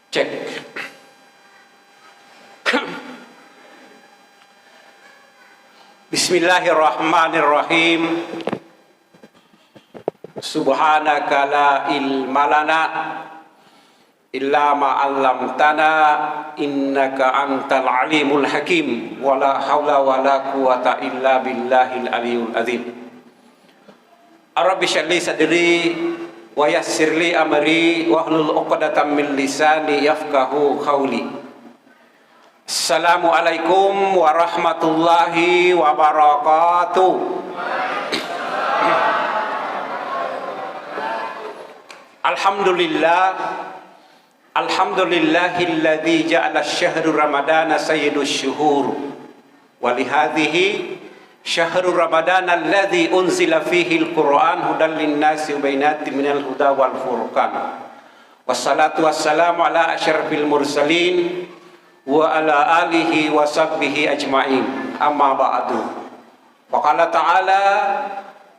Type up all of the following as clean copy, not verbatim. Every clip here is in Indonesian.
Cek. Bismillahirrahmanirrahim. Subhanaka la ilma lana illa ma 'allamtana innaka antal alimul hakim. Wala haula wala quwata illa billahil aliyul azim. Rabbi shrah li sadri wa yassir li amri wahlul 'uqdatam min lisani yafqahu qawli. Assalamualaikum warahmatullahi wabarakatuh. Alhamdulillahilladzi ja'ala syahrul ramadana sayyidus syuhur wa li hadhihi syahrul ramadana alladzi unzila fihi alquran hudan linnasi wa bainatin minal huda wal furqan. Wassalatu wassalamu ala asyrafil mursalin wa ala alihi wa sahbihi ajma'in. Amma ba'du. Wa qala ta'ala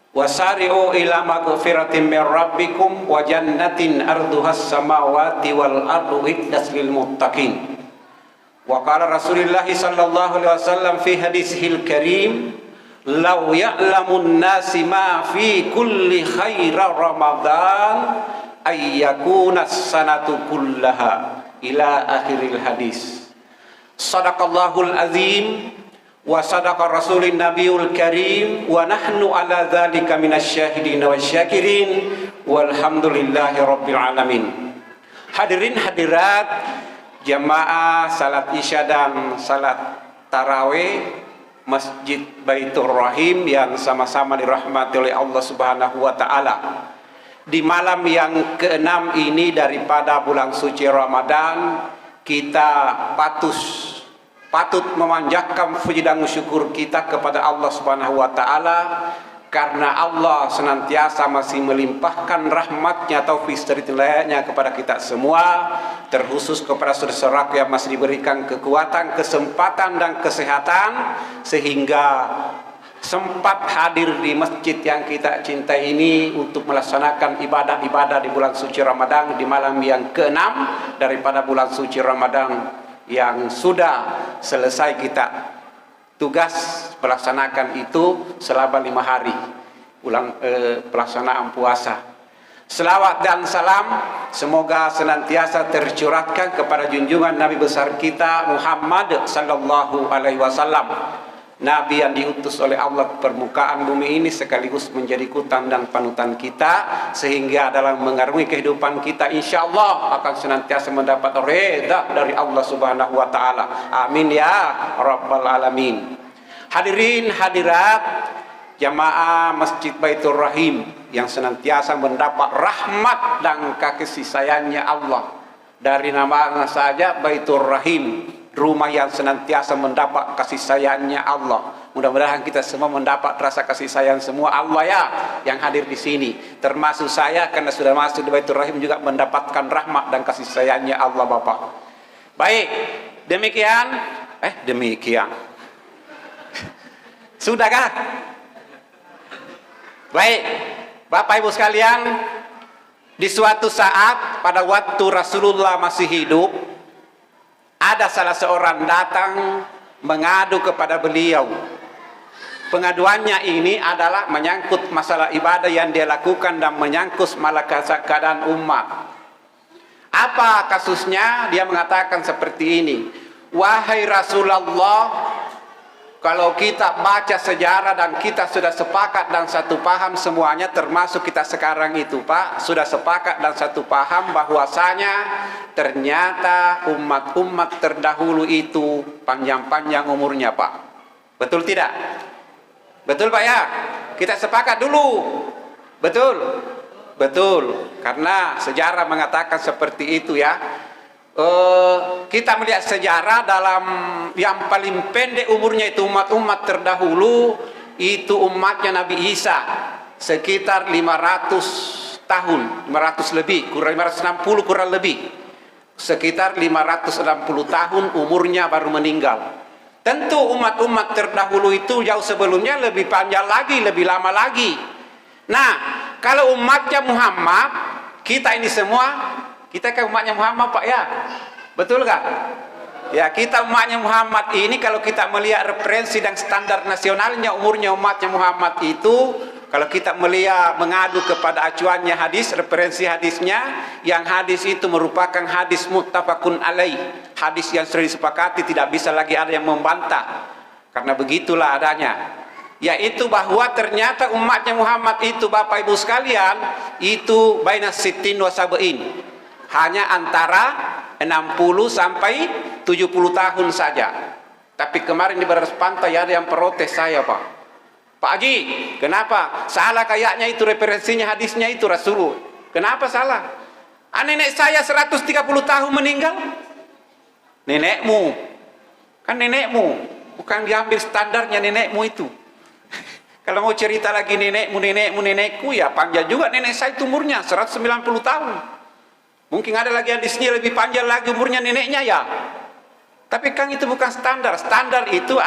wasari'u ila maghfiratin min rabbikum wa jannatin arduhas samawati wal ardu iddas lil muttaqin. Wa qala Rasulullah sallallahu alaihi wasallam fi hadithil karim law ya'lamun nasi ma fi kulli khairar ramadan ayyakuna sanatu kullaha ila akhiril hadis. Sadaqallahul azim wa sadaqa rasulun nabiyul karim wa nahnu ala dzalika minasyahidin wasyakirin walhamdulillahi rabbil alamin. Hadirin hadirat jamaah salat isya dan salat tarawih Masjid Baitur Rahim yang sama-sama dirahmati oleh Allah Subhanahu wa taala. Di malam yang ke-6 ini daripada bulan suci Ramadan, kita patut memanjatkan puji dan syukur kita kepada Allah Subhanahu wa taala karena Allah senantiasa masih melimpahkan rahmatnya taufik serta kepada kita semua, terkhusus kepada saudara yang masih diberikan kekuatan, kesempatan dan kesehatan sehingga sempat hadir di masjid yang kita cintai ini untuk melaksanakan ibadah-ibadah di bulan suci Ramadan di malam yang ke-6 daripada bulan suci Ramadan yang sudah selesai. Kita tugas melaksanakan itu selama 5 hari pelaksanaan puasa. Selawat dan salam semoga senantiasa tercurahkan kepada junjungan Nabi besar kita Muhammad sallallahu alaihi wasallam, Nabi yang diutus oleh Allah ke permukaan bumi ini sekaligus menjadi ikutan dan panutan kita sehingga dalam mengarungi kehidupan kita insya Allah akan senantiasa mendapat redha dari Allah Subhanahu wa taala. Amin ya rabbal alamin. Hadirin hadirat jamaah Masjid Baitur Rahim yang senantiasa mendapat rahmat dan kasih sayangnya Allah. Dari namanya saja Baitur Rahim, rumah yang senantiasa mendapat kasih sayangnya Allah. Mudah-mudahan kita semua mendapat rasa kasih sayang semua Allah ya yang hadir di sini. Termasuk saya karena sudah masuk di Baitur Rahim juga mendapatkan rahmat dan kasih sayangnya Allah Bapak. Baik, demikian. Sudahkah? Baik, Bapak Ibu sekalian, di suatu saat pada waktu Rasulullah masih hidup, ada salah seorang datang mengadu kepada beliau. Pengaduannya ini adalah menyangkut masalah ibadah yang dia lakukan dan menyangkut masalah keadaan umat. Apa kasusnya? Dia mengatakan seperti ini, wahai Rasulullah, kalau kita baca sejarah dan kita sudah sepakat dan satu paham semuanya, termasuk kita sekarang itu Pak, sudah sepakat dan satu paham bahwasanya ternyata umat-umat terdahulu itu panjang-panjang umurnya Pak. Betul tidak? Betul Pak ya? Kita sepakat dulu. Betul? Betul. Karena sejarah mengatakan seperti itu ya. Kita melihat sejarah dalam yang paling pendek umurnya itu umat-umat terdahulu itu umatnya Nabi Isa sekitar 500 tahun, 500 lebih, kurang 560 kurang lebih, sekitar 560 tahun umurnya baru meninggal. Tentu umat-umat terdahulu itu jauh sebelumnya lebih panjang lagi, lebih lama lagi. Nah, kalau umatnya Muhammad, kita ini semua Kita kan umatnya Muhammad Pak ya, betul gak? Ya, kita umatnya Muhammad ini kalau kita melihat referensi dan standar nasionalnya umurnya umatnya Muhammad itu, kalau kita melihat mengadu kepada acuannya hadis, referensi hadisnya, yang hadis itu merupakan hadis muttafaqun alaih, hadis yang sering disepakati, tidak bisa lagi ada yang membantah. Karena begitulah adanya, yaitu bahwa ternyata umatnya Muhammad itu Bapak Ibu sekalian itu baina sittin wa sab'in, hanya antara 60 sampai 70 tahun saja. Tapi kemarin di Baras Pantai ada yang protes saya, Pak Haji, kenapa? Salah kayaknya itu referensinya hadisnya itu Rasul. Kenapa salah? Nenek saya 130 tahun meninggal. Nenekmu. Kan nenekmu. Bukan diambil standarnya nenekmu itu. Kalau mau cerita lagi nenekku, ya panjang juga nenek saya itu umurnya 190 tahun. Mungkin ada lagi hadisnya lebih panjang lagi umurnya neneknya ya. Tapi kan itu bukan standar. Standar itu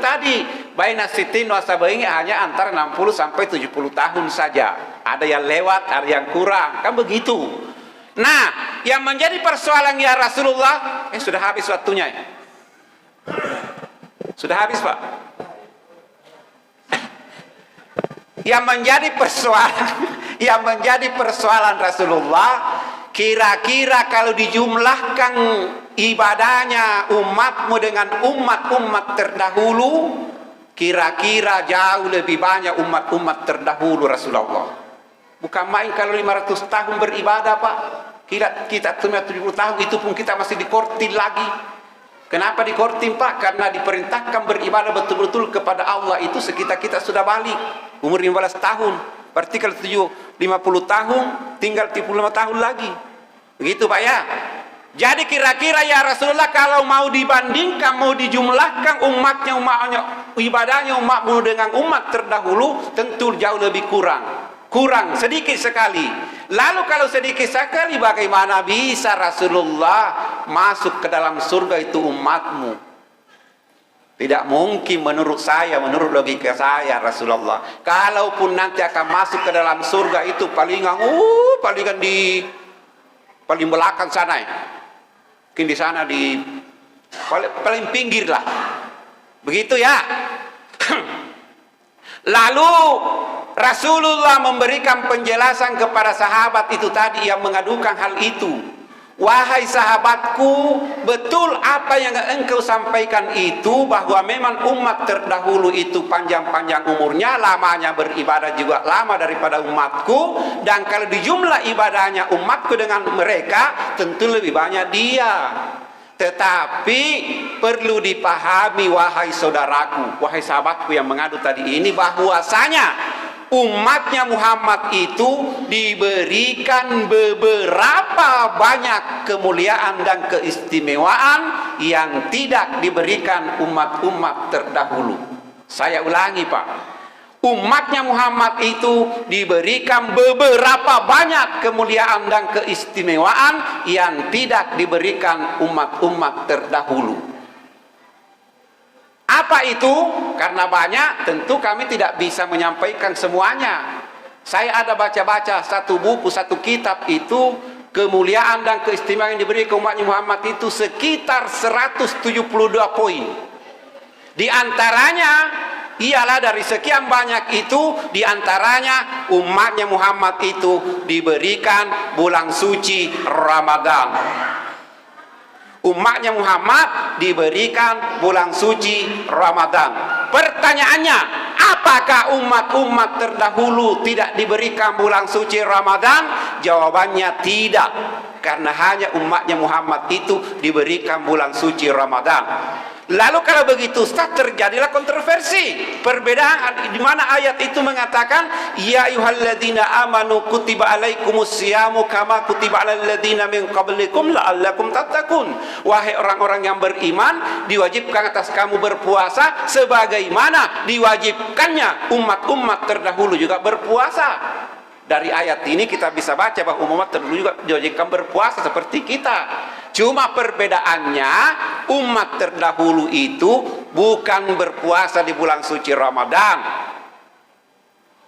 tadi baina sittin wa sab'in, hanya antara 60 sampai 70 tahun saja. Ada yang lewat, ada yang kurang, kan begitu. Nah, yang menjadi persoalan ya Rasulullah, sudah habis waktunya ya. Sudah habis, Pak. Yang menjadi persoalan Rasulullah, kira-kira kalau dijumlahkan ibadahnya umatmu dengan umat-umat terdahulu, kira-kira jauh lebih banyak umat-umat terdahulu Rasulullah. Bukan main kalau 500 tahun beribadah, Pak. Kita 70 tahun itu pun kita masih dikortin lagi. Kenapa dikortin, Pak? Karena diperintahkan beribadah betul-betul kepada Allah itu sekitar kita sudah balik umur 15 tahun. Berarti kalau 50 tahun tinggal 35 tahun lagi. Begitu, Pak ya. Jadi kira-kira ya Rasulullah kalau mau dibandingkan, mau dijumlahkan ibadahnya umatmu dengan umat terdahulu, tentu jauh lebih kurang sedikit sekali. Lalu kalau sedikit sekali, bagaimana bisa Rasulullah masuk ke dalam surga itu umatmu? Tidak mungkin menurut saya, menurut logika saya Rasulullah. Kalaupun nanti akan masuk ke dalam surga itu palingan di paling belakang sana ya. Mungkin di sana di paling pinggir lah. Begitu ya. Lalu Rasulullah memberikan penjelasan kepada sahabat itu tadi yang mengadukan hal itu. Wahai sahabatku, betul apa yang engkau sampaikan itu, bahwa memang umat terdahulu itu panjang-panjang umurnya, lamanya beribadah juga lama daripada umatku, dan kalau dijumlah ibadahnya umatku dengan mereka, tentu lebih banyak dia. Tetapi perlu dipahami, wahai saudaraku, wahai sahabatku yang mengadu tadi ini, bahwasanya umatnya Muhammad itu diberikan beberapa banyak kemuliaan dan keistimewaan yang tidak diberikan umat-umat terdahulu. Saya ulangi, Pak. Umatnya Muhammad itu diberikan beberapa banyak kemuliaan dan keistimewaan yang tidak diberikan umat-umat terdahulu. Apa itu? Karena banyak, tentu kami tidak bisa menyampaikan semuanya. Saya ada baca-baca satu buku, satu kitab itu, kemuliaan dan keistimewaan yang diberi ke umat Muhammad itu sekitar 172 poin. Di antaranya ialah dari sekian banyak itu, di antaranya umatnya Muhammad itu diberikan bulan suci Ramadan. Umatnya Muhammad diberikan bulan suci Ramadan. Pertanyaannya, apakah umat-umat terdahulu tidak diberikan bulan suci Ramadan? Jawabannya tidak, karena hanya umatnya Muhammad itu diberikan bulan suci Ramadan. Lalu kalau begitu, Ustaz, terjadilah kontroversi, perbedaan di mana ayat itu mengatakan ya ayyuhalladzina amanu kutiba alaikumus syiyamu kama kutiba alal ladzina min qablikum la'allakum tattaqun. Wahai orang-orang yang beriman, diwajibkan atas kamu berpuasa sebagaimana diwajibkannya umat-umat terdahulu juga berpuasa. Dari ayat ini kita bisa baca bahwa umat terdahulu juga diwajibkan berpuasa seperti kita. Cuma perbedaannya, umat terdahulu itu bukan berpuasa di bulan suci Ramadan.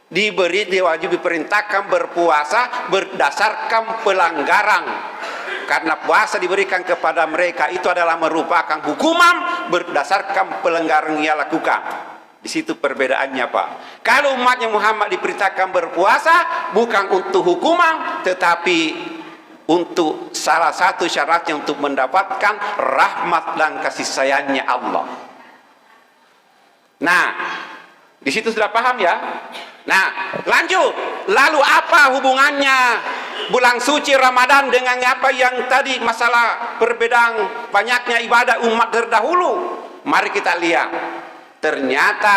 Diwajib diperintahkan berpuasa berdasarkan pelanggaran. karena puasa diberikan kepada mereka itu adalah merupakan hukuman berdasarkan pelanggaran yang lakukan. Di situ perbedaannya, Pak. Kalau umatnya Muhammad diperintahkan berpuasa bukan untuk hukuman, tetapi untuk salah satu syaratnya untuk mendapatkan rahmat dan kasih sayangnya Allah. Nah, di situ sudah paham ya? Nah, lanjut. Lalu apa hubungannya bulan suci Ramadan dengan apa yang tadi masalah perbedaan banyaknya ibadah umat terdahulu? Mari kita lihat. Ternyata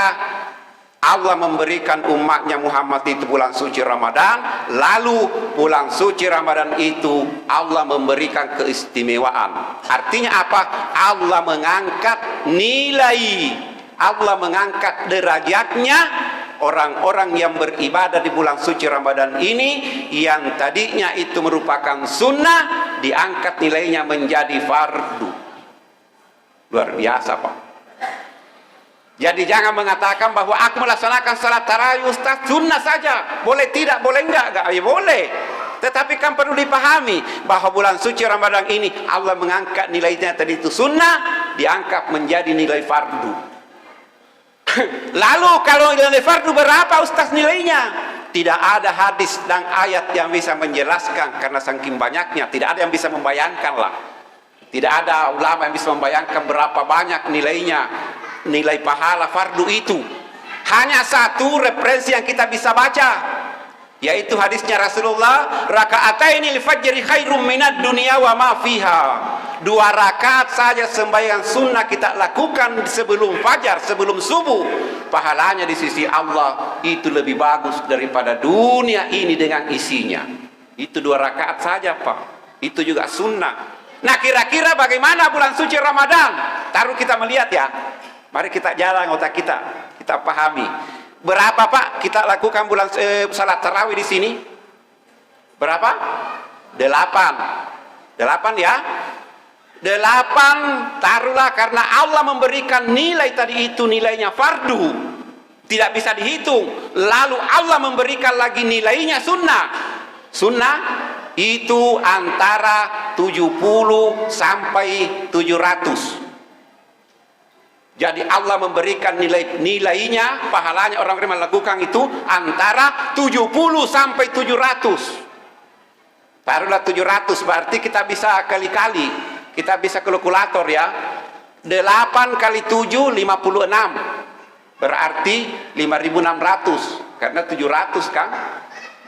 Allah memberikan umatnya Muhammad itu bulan suci Ramadan. Lalu bulan suci Ramadan itu Allah memberikan keistimewaan. Artinya apa? Allah mengangkat nilai, Allah mengangkat derajatnya orang-orang yang beribadah di bulan suci Ramadan ini, yang tadinya itu merupakan sunnah, diangkat nilainya menjadi fardu. Luar biasa, Pak. Jadi jangan mengatakan bahwa aku melaksanakan salat tarawih Ustaz sunnah saja, boleh tidak, boleh enggak? Ya boleh. Tetapi kan perlu dipahami bahwa bulan suci Ramadan ini Allah mengangkat nilainya tadi itu sunnah, diangkat menjadi nilai fardu. Lalu kalau nilai fardu berapa Ustaz nilainya? Tidak ada hadis dan ayat yang bisa menjelaskan, karena saking banyaknya tidak ada yang bisa membayangkan lah. Tidak ada ulama yang bisa membayangkan berapa banyak nilainya, nilai pahala fardu itu. Hanya satu referensi yang kita bisa baca, yaitu hadisnya Rasulullah, raka'ataini lil fajri khairum minad dunya wa ma fiha. 2 rakaat saja sembahyang sunnah kita lakukan sebelum fajar, sebelum subuh, pahalanya di sisi Allah itu lebih bagus daripada dunia ini dengan isinya. Itu 2 rakaat saja, Pak. Itu juga sunnah. Nah, kira-kira bagaimana bulan suci Ramadan? Taruh kita melihat ya. Mari kita jalan otak kita pahami. Berapa, Pak, kita lakukan bulan salat tarawih di sini? Berapa? 8 ya. 8, taruhlah karena Allah memberikan nilai tadi itu nilainya fardu, tidak bisa dihitung. Lalu Allah memberikan lagi nilainya sunnah. Sunnah itu antara 70 sampai 700. Jadi Allah memberikan nilainya, pahalanya orang-orang melakukan itu antara 70 sampai 700. Taruhlah 700, berarti kita bisa kali-kali. Kita bisa kalkulator ya. 8 kali 7, 56. Berarti 5.600. Karena 700 kan.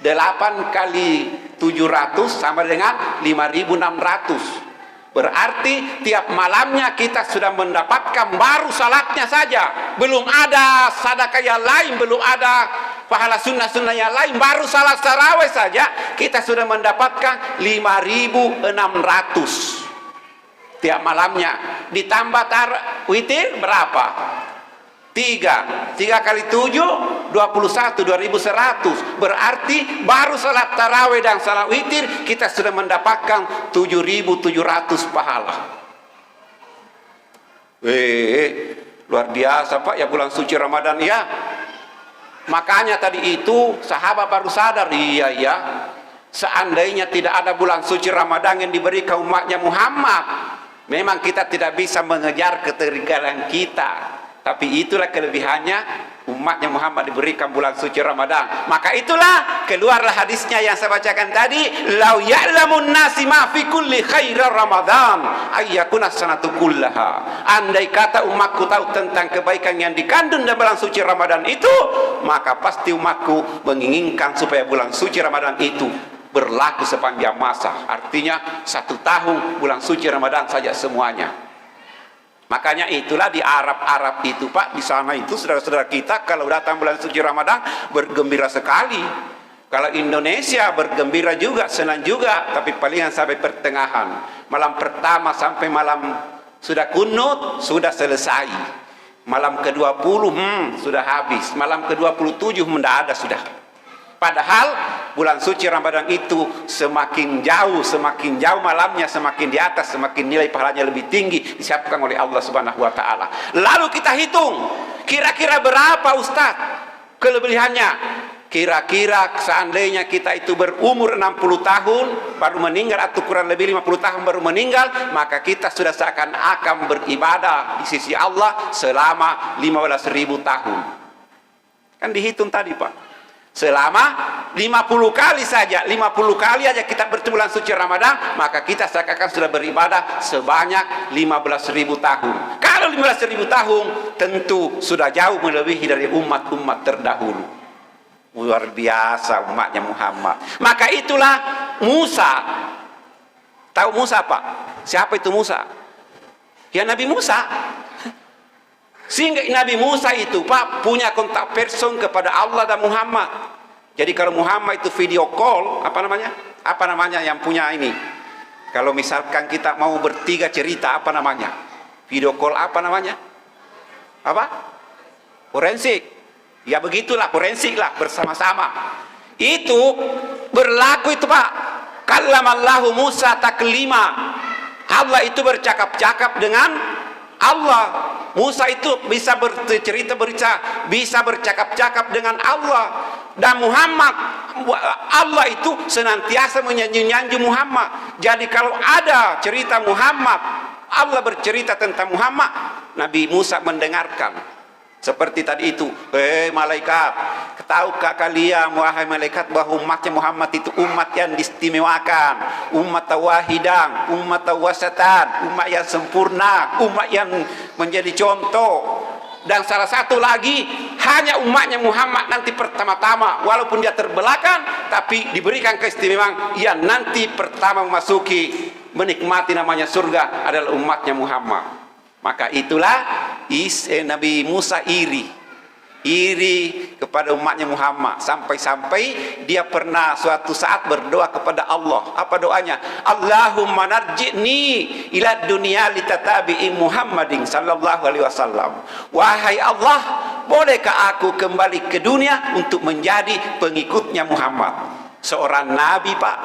8 kali 700 sama dengan 5.600. Berarti tiap malamnya kita sudah mendapatkan baru salatnya saja. Belum ada sedekah yang lain, belum ada pahala sunnah-sunnah yang lain. Baru salat tarawih saja kita sudah mendapatkan 5.600. Tiap malamnya. Ditambah witir berapa? 3 kali 7, 21, 2.100. Berarti baru salat tarawih dan salat witir kita sudah mendapatkan 7.700 pahala. Luar biasa, Pak, ya bulan suci Ramadan ya. Makanya tadi itu sahabat baru sadar, iya ya, seandainya tidak ada bulan suci Ramadan yang diberikan umatnya Muhammad, memang kita tidak bisa mengejar ketertinggalan kita. Tapi itulah kelebihannya umatnya Muhammad diberikan bulan suci Ramadan. Maka itulah keluarlah hadisnya yang saya bacakan tadi, lau ya'lamun nasi ma fi kulli khairar Ramadan ayyakuna sanatu kullaha. Andai kata umatku tahu tentang kebaikan yang dikandung dalam bulan suci Ramadan itu, maka pasti umatku menginginkan supaya bulan suci Ramadan itu berlaku sepanjang masa. Artinya 1 tahun bulan suci Ramadan saja semuanya. Makanya itulah di Arab itu, Pak, di sana itu saudara-saudara kita kalau datang bulan suci Ramadan bergembira sekali. Kalau Indonesia bergembira juga, senang juga, tapi palingan sampai pertengahan. Malam pertama sampai malam sudah kunut, sudah selesai. Malam ke-20 sudah habis. Malam ke-27 tidak ada sudah. Padahal bulan suci Ramadan itu semakin jauh malamnya, semakin di atas, semakin nilai pahalanya lebih tinggi disiapkan oleh Allah Subhanahu wa taala. Lalu kita hitung, kira-kira berapa Ustaz kelebihannya? Kira-kira seandainya kita itu berumur 60 tahun baru meninggal, atau kurang lebih 50 tahun baru meninggal, maka kita sudah seakan-akan beribadah di sisi Allah selama 15.000 tahun. Kan dihitung tadi Pak, selama 50 kali saja, 50 kali aja kita bertemu bulan suci Ramadan, maka kita seakan-akan sudah beribadah sebanyak 15.000 tahun. Kalau 15.000 tahun tentu sudah jauh melebihi dari umat-umat terdahulu. Luar biasa umatnya Muhammad. Maka itulah Musa. Tahu Musa Pak? Siapa itu Musa? Ya Nabi Musa. Sehingga Nabi Musa itu Pak punya kontak person kepada Allah dan Muhammad. Jadi kalau Muhammad itu video call, apa namanya? Apa namanya yang punya ini? Kalau misalkan kita mau bertiga cerita, apa namanya? Video call apa namanya? Apa? Forensik. Ya begitulah, forensik lah, bersama-sama. Itu berlaku itu Pak. Kallamallahu Musa taklima. Allah itu bercakap-cakap dengan Allah. Musa itu bisa bercerita, bisa bercakap-cakap dengan Allah. Dan Muhammad, Allah itu senantiasa menyanjung Muhammad. Jadi kalau ada cerita Muhammad, Allah bercerita tentang Muhammad, Nabi Musa mendengarkan. Seperti tadi itu, malaikat, tahukah kalian wahai malaikat bahwa umatnya Muhammad itu umat yang diistimewakan, umat tawahidan, umat tawasatan, umat yang sempurna, umat yang menjadi contoh. Dan salah satu lagi, hanya umatnya Muhammad nanti pertama-tama, walaupun dia terbelakang, tapi diberikan keistimewaan, ia nanti pertama memasuki, menikmati namanya surga adalah umatnya Muhammad. Maka itulah Nabi Musa iri kepada umatnya Muhammad, sampai-sampai dia pernah suatu saat berdoa kepada Allah. Apa doanya? Allahumma narji'ni ila dunia litatabi'i Muhammadin sallallahu alaihi wasallam. Wahai Allah, bolehkah aku kembali ke dunia untuk menjadi pengikutnya Muhammad? Seorang nabi Pak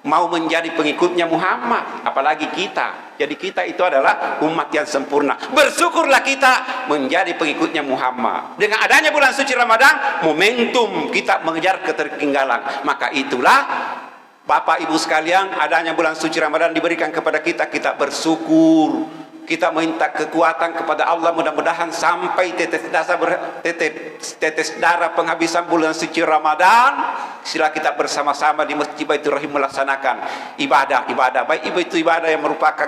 mau menjadi pengikutnya Muhammad, apalagi kita. Jadi kita itu adalah umat yang sempurna. Bersyukurlah kita menjadi pengikutnya Muhammad. Dengan adanya bulan suci Ramadan, momentum kita mengejar ketertinggalan. Maka itulah Bapak Ibu sekalian, adanya bulan suci Ramadan diberikan kepada kita, kita bersyukur. Kita minta kekuatan kepada Allah, mudah-mudahan sampai tetes darah penghabisan bulan suci Ramadan, sila kita bersama-sama di Masjid Baitur Rahim melaksanakan ibadah, baik itu ibadah yang merupakan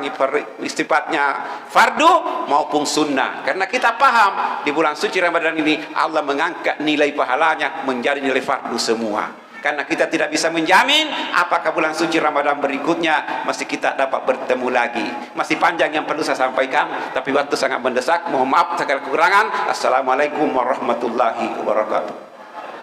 sifatnya fardu maupun sunnah. Karena kita paham di bulan suci Ramadan ini Allah mengangkat nilai pahalanya menjadi nilai fardu semua. Karena kita tidak bisa menjamin apakah bulan suci Ramadan berikutnya masih kita dapat bertemu lagi. Masih panjang yang perlu saya sampaikan, tapi waktu sangat mendesak. Mohon maaf segala kekurangan. Assalamualaikum warahmatullahi wabarakatuh.